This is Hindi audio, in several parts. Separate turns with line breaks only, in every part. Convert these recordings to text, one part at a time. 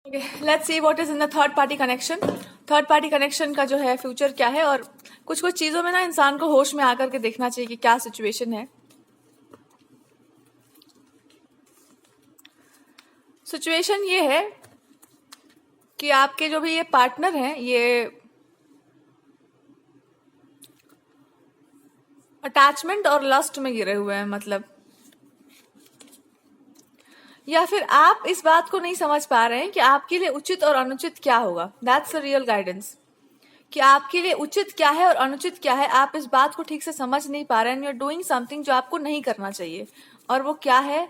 Okay, let's see what is in the third party connection. Third party connection का जो है फ्यूचर क्या है, और कुछ कुछ चीजों में ना इंसान को होश में आकर के देखना चाहिए कि क्या सिचुएशन है। सिचुएशन ये है कि आपके जो भी ये पार्टनर हैं, ये अटैचमेंट और लस्ट में गिरे हुए हैं, मतलब या फिर आप इस बात को नहीं समझ पा रहे हैं कि आपके लिए उचित और अनुचित क्या होगा। दैट्स द रियल गाइडेंस, कि आपके लिए उचित क्या है और अनुचित क्या है। आप इस बात को ठीक से समझ नहीं पा रहे हैं। यू आर डूइंग समथिंग जो आपको नहीं करना चाहिए, और वो क्या है?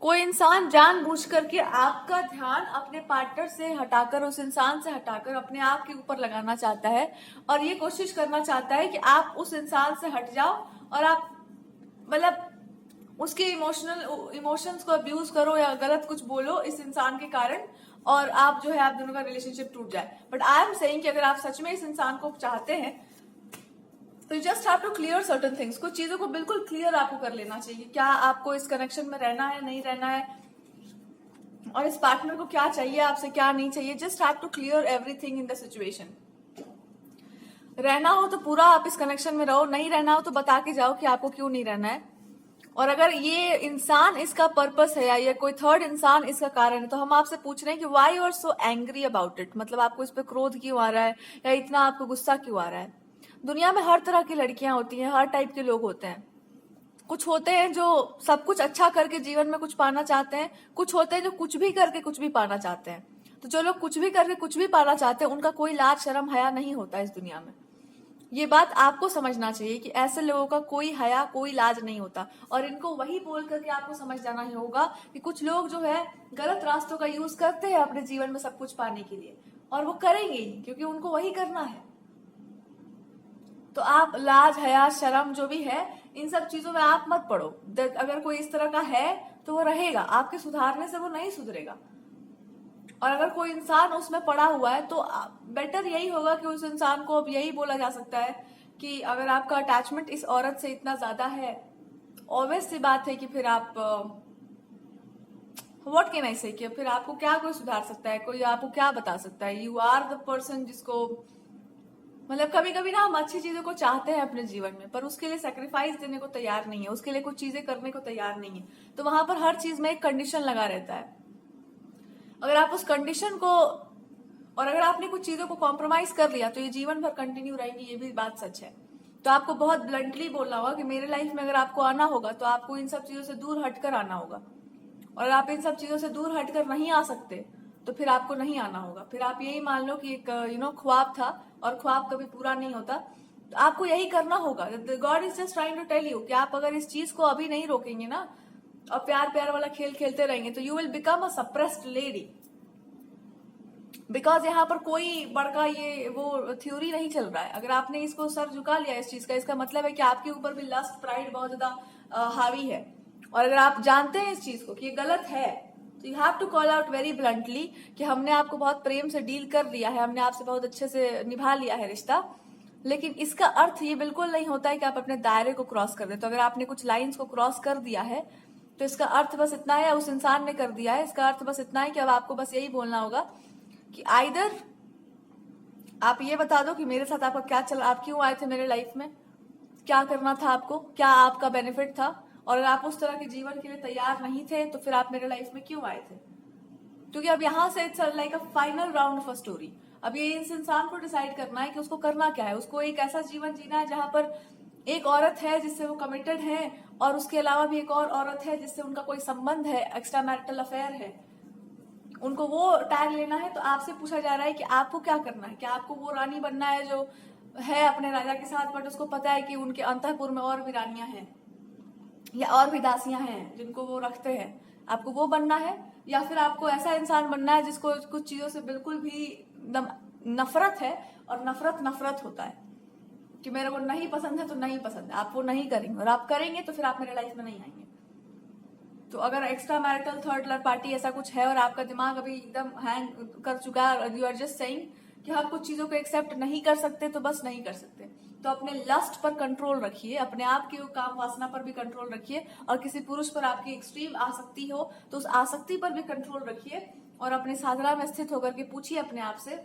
कोई इंसान जानबूझ करके आपका ध्यान अपने पार्टनर से हटाकर, उस इंसान से हटाकर अपने आप के ऊपर लगाना चाहता है, और ये कोशिश करना चाहता है कि आप उस इंसान से हट जाओ और आप मतलब उसके इमोशंस को अब्यूज करो या गलत कुछ बोलो इस इंसान के कारण, और आप जो है आप दोनों का रिलेशनशिप टूट जाए। बट आई एम सेइंग कि अगर आप सच में इस इंसान को चाहते हैं तो you just have to clear certain things. कुछ चीजों को बिल्कुल क्लियर आपको कर लेना चाहिए। क्या आपको इस कनेक्शन में रहना है, नहीं रहना है, और इस पार्टनर को क्या चाहिए आपसे, क्या नहीं चाहिए। Just have to clear everything in the situation. रहना हो तो पूरा आप इस कनेक्शन में रहो, नहीं रहना हो तो बता के जाओ कि आपको क्यों नहीं रहना है। और अगर ये इंसान इसका पर्पस है या ये कोई थर्ड इंसान इसका कारण है, तो हम आपसे पूछ रहे हैं कि why you are so angry about it. मतलब आपको इस पे क्रोध क्यों आ रहा है, या इतना आपको गुस्सा क्यों आ रहा है। दुनिया में हर तरह की लड़कियां होती हैं, हर टाइप के लोग होते हैं। कुछ होते हैं जो सब कुछ अच्छा करके जीवन में कुछ पाना चाहते हैं, कुछ होते हैं जो कुछ भी करके कुछ भी पाना चाहते हैं। तो जो लोग कुछ भी करके कुछ भी पाना चाहते हैं, उनका कोई लाज शर्म हया नहीं होता इस दुनिया में। ये बात आपको समझना चाहिए कि ऐसे लोगों का कोई हया, कोई लाज नहीं होता। और इनको वही बोल करके आपको समझ जाना ही होगा कि कुछ लोग जो है गलत रास्तों का यूज करते हैं अपने जीवन में सब कुछ पाने के लिए, और वो करेंगे ही क्योंकि उनको वही करना है। तो आप लाज हया शर्म जो भी है, इन सब चीजों में आप मत पड़ो। अगर कोई इस तरह का है तो वो रहेगा, आपके सुधारने से वो नहीं सुधरेगा। और अगर कोई इंसान उसमें पड़ा हुआ है तो बेटर यही होगा कि उस इंसान को अब यही बोला जा सकता है कि अगर आपका अटैचमेंट इस औरत से इतना ज्यादा है, ऑब्वियस सी बात है कि फिर आप व्हाट कैन आई से, कि फिर आपको क्या कोई सुधार सकता है, कोई आपको क्या बता सकता है। यू आर द पर्सन जिसको मतलब कभी कभी ना हम अच्छी चीजों को चाहते हैं अपने जीवन में, पर उसके लिए सेक्रीफाइस देने को तैयार नहीं है, उसके लिए कुछ चीजें करने को तैयार नहीं है। तो वहां पर हर चीज में एक कंडीशन लगा रहता है। अगर आप उस कंडीशन को, और अगर आपने कुछ चीजों को कॉम्प्रोमाइज कर लिया तो ये जीवन भर कंटिन्यू रहेंगी, ये भी बात सच है। तो आपको बहुत ब्लंटली बोलना होगा कि मेरे लाइफ में अगर आपको आना होगा तो आपको इन सब चीजों से दूर हटकर आना होगा, और अगर आप इन सब चीजों से दूर हटकर नहीं आ सकते तो फिर आपको नहीं आना होगा। फिर आप यही मान लो कि एक ख्वाब था, और ख्वाब कभी पूरा नहीं होता। तो आपको यही करना होगा। God is just trying to tell you कि आप अगर इस चीज को अभी नहीं रोकेंगे ना, और प्यार प्यार वाला खेल खेलते रहेंगे, तो you will become a suppressed lady. Because यहाँ पर कोई बड़का ये वो थ्योरी नहीं चल रहा है। अगर आपने इसको सर झुका लिया इस चीज का, इसका मतलब है कि आपके ऊपर भी लस्ट प्राइड बहुत ज्यादा हावी है। और अगर आप जानते हैं इस चीज को कि ये गलत है, तो you have to call out very bluntly कि हमने आपको बहुत प्रेम से डील कर लिया है, हमने आपसे बहुत अच्छे से निभा लिया है रिश्ता, लेकिन इसका अर्थ ये बिल्कुल नहीं होता है कि आप अपने दायरे को क्रॉस कर दें। तो अगर आपने कुछ लाइंस को क्रॉस कर दिया है तो इसका अर्थ बस इतना है, उस इंसान ने कर दिया है, इसका अर्थ बस इतना है कि अब आपको बस यही बोलना होगा कि आइदर आप ये बता दो कि मेरे साथ आपका क्या चला, आप क्यों आए थे मेरे लाइफ में, क्या करना था आपको, क्या आपका बेनिफिट था, और अगर आप उस तरह के जीवन के लिए तैयार नहीं थे तो फिर आप मेरे लाइफ में क्यों आए थे। क्योंकि अब यहाँ से it's like a final round of a story. अब ये इस इंसान को डिसाइड करना है कि उसको करना क्या है। उसको एक ऐसा जीवन जीना है जहां पर एक औरत है जिससे वो कमिटेड है, और उसके अलावा भी एक और औरत है जिससे उनका कोई संबंध है, एक्स्ट्रा मैरिटल अफेयर है, उनको वो टैग लेना है। तो आपसे पूछा जा रहा है कि आपको क्या करना है। क्या आपको वो रानी बनना है जो है अपने राजा के साथ, बट उसको पता है कि उनके अंतःपुर में और भी रानियां हैं या और भी दासियां हैं जिनको वो रखते हैं, आपको वो बनना है? या फिर आपको ऐसा इंसान बनना है जिसको कुछ चीजों से बिल्कुल भी नफरत है, और नफरत नफरत होता है कि मेरे को नहीं पसंद है तो नहीं पसंद है, आप वो नहीं करेंगे, और आप करेंगे तो फिर आप मेरे लाइफ में नहीं आएंगे। तो अगर एक्स्ट्रा मैरिटल थर्ड पार्टी ऐसा कुछ है और आपका दिमाग अभी एकदम हैंग कर चुका है, यू आर जस्ट सेइंग कि आप कुछ चीजों को एक्सेप्ट नहीं कर सकते, तो बस नहीं कर सकते। तो अपने लस्ट पर कंट्रोल रखिए, अपने आप की काम वासना पर भी कंट्रोल रखिए, और किसी पुरुष पर आपकी एक्सट्रीम आसक्ति हो तो उस आसक्ति पर भी कंट्रोल रखिए, और अपने साधना में स्थित होकर के पूछिए अपने आप से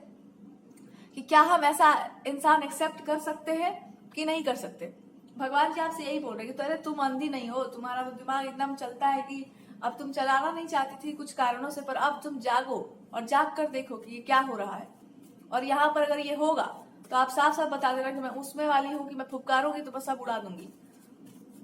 कि क्या हम ऐसा इंसान एक्सेप्ट कर सकते हैं कि नहीं कर सकते। भगवान जी आपसे यही बोल रहे हैं कि तो अरे तुम अंधी नहीं हो, तुम्हारा तो दिमाग एकदम चलता है कि अब तुम चलाना नहीं चाहती थी कुछ कारणों से, पर अब तुम जागो और जाग कर देखो कि ये क्या हो रहा है। और यहाँ पर अगर ये होगा तो आप साफ साफ बता देना कि मैं उसमें वाली हूँ कि मैं फुफकारूंगी तो बस सब उड़ा दूंगी।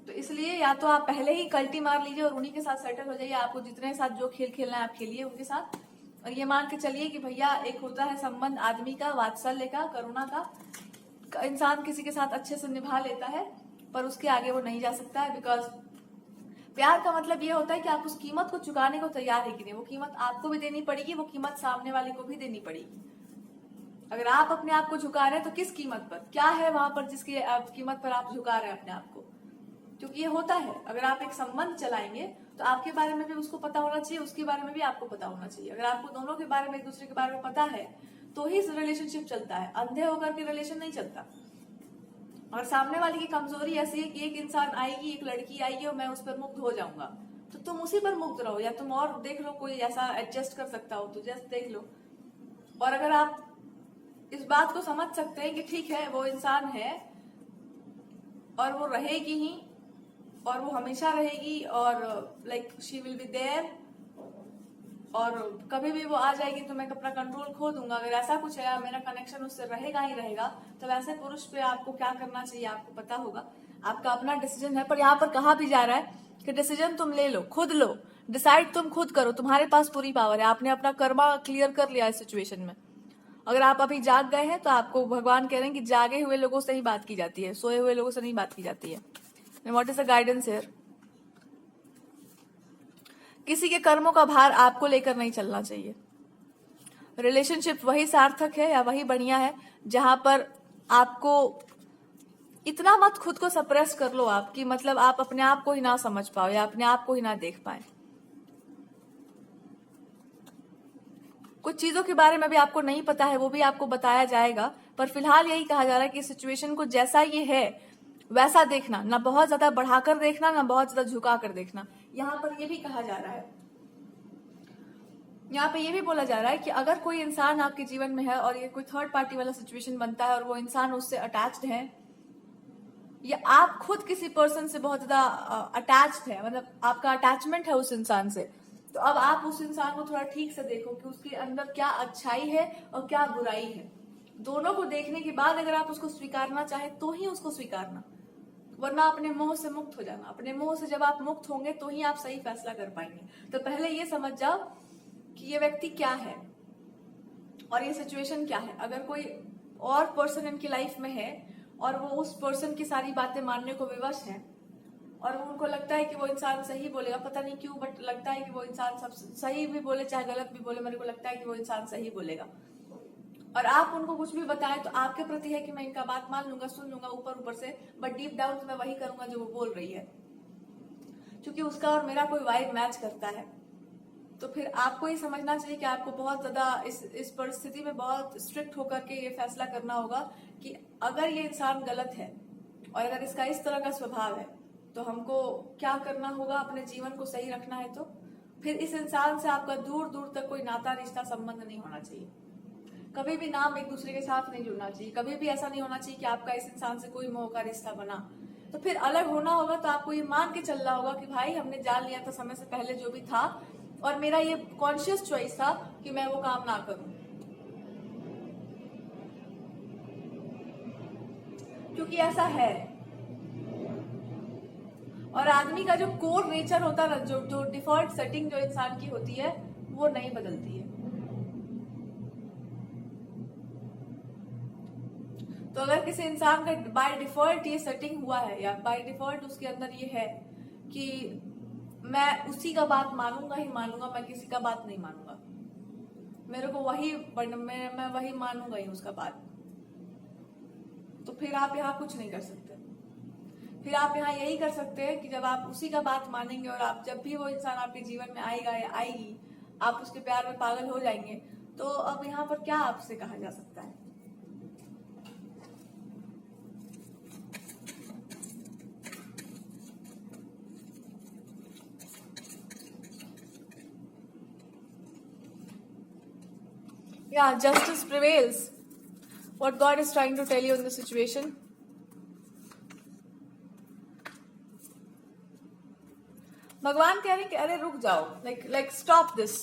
तो इसलिए या तो आप पहले ही कल्टी मार लीजिए और उन्हीं के साथ सेटल हो जाइए, आपको जितने साथ जो खेल खेलना है आप खेलिए उनके साथ, और ये मान के चलिए कि भैया एक होता है संबंध आदमी का, वात्सल्य का, करुणा का, इंसान किसी के साथ अच्छे से निभा लेता है पर उसके आगे वो नहीं जा सकता है। बिकॉज प्यार का मतलब ये होता है कि आप उस कीमत को चुकाने को तैयार है कि नहीं, वो कीमत आपको भी देनी पड़ेगी, वो कीमत सामने वाले को भी देनी पड़ेगी। अगर आप अपने आप को झुका रहे हैं तो किस कीमत पर, क्या है वहां पर जिसकी कीमत पर आप झुका रहे हैं अपने आप को। क्योंकि ये होता है, अगर आप एक संबंध चलाएंगे तो आपके बारे में भी उसको पता होना चाहिए, उसके बारे में भी आपको पता होना चाहिए। अगर आपको दोनों के बारे में, एक दूसरे के बारे में पता है तो ही रिलेशनशिप चलता है, अंधे होकर के रिलेशन नहीं चलता। और सामने वाले की कमजोरी ऐसी है कि एक इंसान आएगी, एक लड़की आएगी और मैं उस पर मुग्ध हो जाऊंगा, तो तुम उसी पर मुग्ध रहो, या तुम और देख लो कोई ऐसा एडजस्ट कर सकता हो तो जस्ट देख लो। और अगर आप इस बात को समझ सकते हैं कि ठीक है वो इंसान है और वो रहेगी ही, और वो हमेशा रहेगी, और like she will be there, और कभी भी वो आ जाएगी तो मैं अपना कंट्रोल खो दूंगा, अगर ऐसा कुछ है, मेरा कनेक्शन उससे रहेगा ही रहेगा, तो वैसे पुरुष पे आपको क्या करना चाहिए आपको पता होगा, आपका अपना डिसीजन है। पर यहाँ पर कहा भी जा रहा है कि डिसीजन तुम ले लो, खुद लो, डिसाइड तुम खुद करो, तुम्हारे पास पूरी पावर है, आपने अपना कर्मा क्लियर कर लिया इस सिचुएशन में। अगर आप अभी जाग गए हैं तो आपको भगवान कह रहे हैं कि जागे हुए लोगों से ही बात की जाती है, सोए हुए लोगों से नहीं बात की जाती है। What is the guidance here? किसी के कर्मों का भार आपको लेकर नहीं चलना चाहिए। रिलेशनशिप वही सार्थक है या वही बढ़िया है जहां पर आपको इतना मत खुद को सप्रेस कर लो आप कि मतलब आप अपने आप को ही ना समझ पाओ या अपने आप को ही ना देख पाए। कुछ चीजों के बारे में भी आपको नहीं पता है, वो भी आपको बताया जाएगा, पर फिलहाल यही कहा जा रहा है कि सिचुएशन को जैसा ये है वैसा देखना, ना बहुत ज्यादा बढ़ाकर देखना, ना बहुत ज्यादा झुका कर देखना। यहाँ पर ये भी कहा जा रहा है, यहाँ पे ये भी बोला जा रहा है कि अगर कोई इंसान आपके जीवन में है और ये कोई थर्ड पार्टी वाला सिचुएशन बनता है और वो इंसान उससे अटैच्ड है, या आप खुद किसी पर्सन से बहुत ज्यादा अटैच्ड है, मतलब आपका अटैचमेंट है उस इंसान से, तो अब आप उस इंसान को थोड़ा ठीक से देखो कि उसके अंदर क्या अच्छाई है और क्या बुराई है। दोनों को देखने के बाद अगर आप उसको स्वीकारना चाहे तो ही उसको स्वीकारना, वरना अपने मोह से मुक्त हो जाना। अपने मोह से जब आप मुक्त होंगे तो ही आप सही फैसला कर पाएंगे। तो पहले ये समझ जाओ कि ये व्यक्ति क्या है और ये सिचुएशन क्या है। अगर कोई और पर्सन इनकी लाइफ में है और वो उस पर्सन की सारी बातें मानने को विवश है और उनको लगता है कि वो इंसान सही बोलेगा, पता नहीं क्यों, बट लगता है कि वो इंसान सब सही भी बोले चाहे गलत भी बोले, मेरे को लगता है कि वो इंसान सही बोलेगा, और आप उनको कुछ भी बताएं तो आपके प्रति है कि मैं इनका बात मान लूंगा, सुन लूंगा ऊपर ऊपर से, बट डीप डाउन तो मैं वही करूंगा जो वो बोल रही है, क्योंकि उसका और मेरा कोई वाइब मैच करता है। तो फिर आपको ये समझना चाहिए कि आपको बहुत ज्यादा इस परिस्थिति में बहुत स्ट्रिक्ट होकर के ये फैसला करना होगा कि अगर ये इंसान गलत है और अगर इसका इस तरह का स्वभाव है तो हमको क्या करना होगा अपने जीवन को सही रखना है। तो फिर इस इंसान से आपका दूर दूर तक कोई नाता रिश्ता संबंध नहीं होना चाहिए, कभी भी नाम एक दूसरे के साथ नहीं जुड़ना चाहिए, कभी भी ऐसा नहीं होना चाहिए कि आपका इस इंसान से कोई मोह का रिश्ता बना तो फिर अलग होना होगा। तो आपको ये मान के चलना होगा कि भाई हमने जान लिया था समय से पहले जो भी था, और मेरा ये कॉन्शियस चॉइस था कि मैं वो काम ना करूं, क्योंकि ऐसा है। और आदमी का जो कोर नेचर होता है, जो डिफॉल्ट सेटिंग जो इंसान की होती है वो नहीं बदलती है। तो अगर किसी इंसान का बाय डिफॉल्ट ये सेटिंग हुआ है या बाय डिफॉल्ट उसके अंदर ये है कि मैं उसी का बात मानूंगा ही मानूंगा, मैं किसी का बात नहीं मानूंगा, मेरे को वही मैं वही मानूंगा ही उसका बात, तो फिर आप यहाँ कुछ नहीं कर सकते। फिर आप यहाँ यही कर सकते हैं कि जब आप उसी का बात मानेंगे और आप जब भी वो इंसान आपके जीवन में आएगा या आएगी आप उसके प्यार में पागल हो जाएंगे, तो अब यहाँ पर क्या आपसे कहा जा सकता है। Yeah, justice prevails. What God is trying to tell you in this situation. भगवान कह रहे हैं कि अरे रुक जाओ, like stop this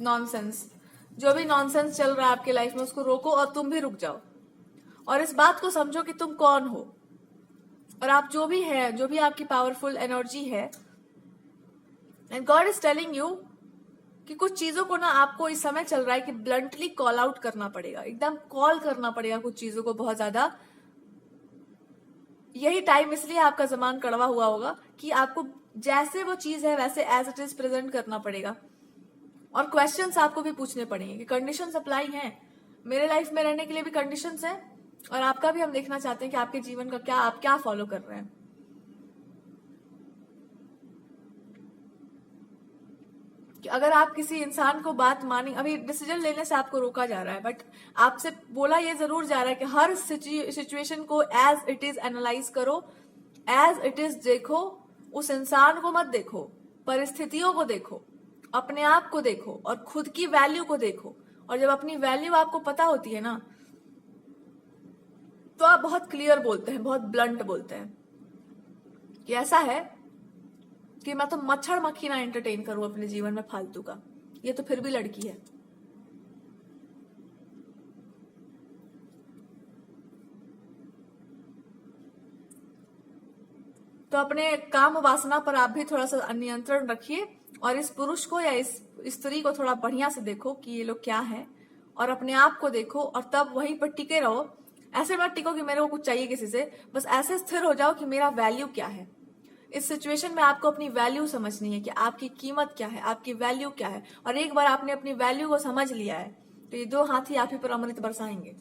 nonsense. जो भी नॉनसेंस चल रहा है आपके लाइफ में उसको रोको और तुम भी रुक जाओ और इस बात को समझो कि तुम कौन हो और आप जो भी है, जो भी आपकी पावरफुल एनर्जी है. And God is telling you कि कुछ चीजों को ना आपको इस समय चल रहा है कि ब्लंटली कॉल आउट करना पड़ेगा, एकदम कॉल करना पड़ेगा कुछ चीजों को बहुत ज्यादा. यही टाइम इसलिए आपका जमान कड़वा हुआ होगा कि आपको जैसे वो चीज है वैसे एज इट इज प्रेजेंट करना पड़ेगा और क्वेश्चंस आपको भी पूछने पड़ेंगे कि कंडीशंस अप्लाई हैं. मेरे लाइफ में रहने के लिए भी कंडीशंस हैं और आपका भी हम देखना चाहते हैं कि आपके जीवन का क्या, आप क्या फॉलो कर रहे हैं. कि अगर आप किसी इंसान को बात माने, अभी डिसीजन लेने से आपको रोका जा रहा है बट आपसे बोला ये जरूर जा रहा है कि हर सिचुएशन को एज इट इज एनालाइज करो, एज इट इज देखो. उस इंसान को मत देखो, परिस्थितियों को देखो, अपने आप को देखो और खुद की वैल्यू को देखो. और जब अपनी वैल्यू आपको पता होती है ना तो आप बहुत क्लियर बोलते हैं, बहुत ब्लंट बोलते हैं कि ऐसा है कि मैं तो मच्छर मक्खी ना एंटरटेन करूं अपने जीवन में फालतू का, ये तो फिर भी लड़की है. तो अपने काम वासना पर आप भी थोड़ा सा नियंत्रण रखिए और इस पुरुष को या इस स्त्री को थोड़ा बढ़िया से देखो कि ये लोग क्या है और अपने आप को देखो और तब वहीं पर टिके रहो. ऐसे मत टिको कि मेरे को कुछ चाहिए किसी से, बस ऐसे स्थिर हो जाओ कि मेरा वैल्यू क्या है. इस सिचुएशन में आपको अपनी वैल्यू समझनी है कि आपकी कीमत क्या है, आपकी वैल्यू क्या है. और एक बार आपने अपनी वैल्यू को समझ लिया है तो ये दो हाथी आप ही पर अमृत बरसाएंगे.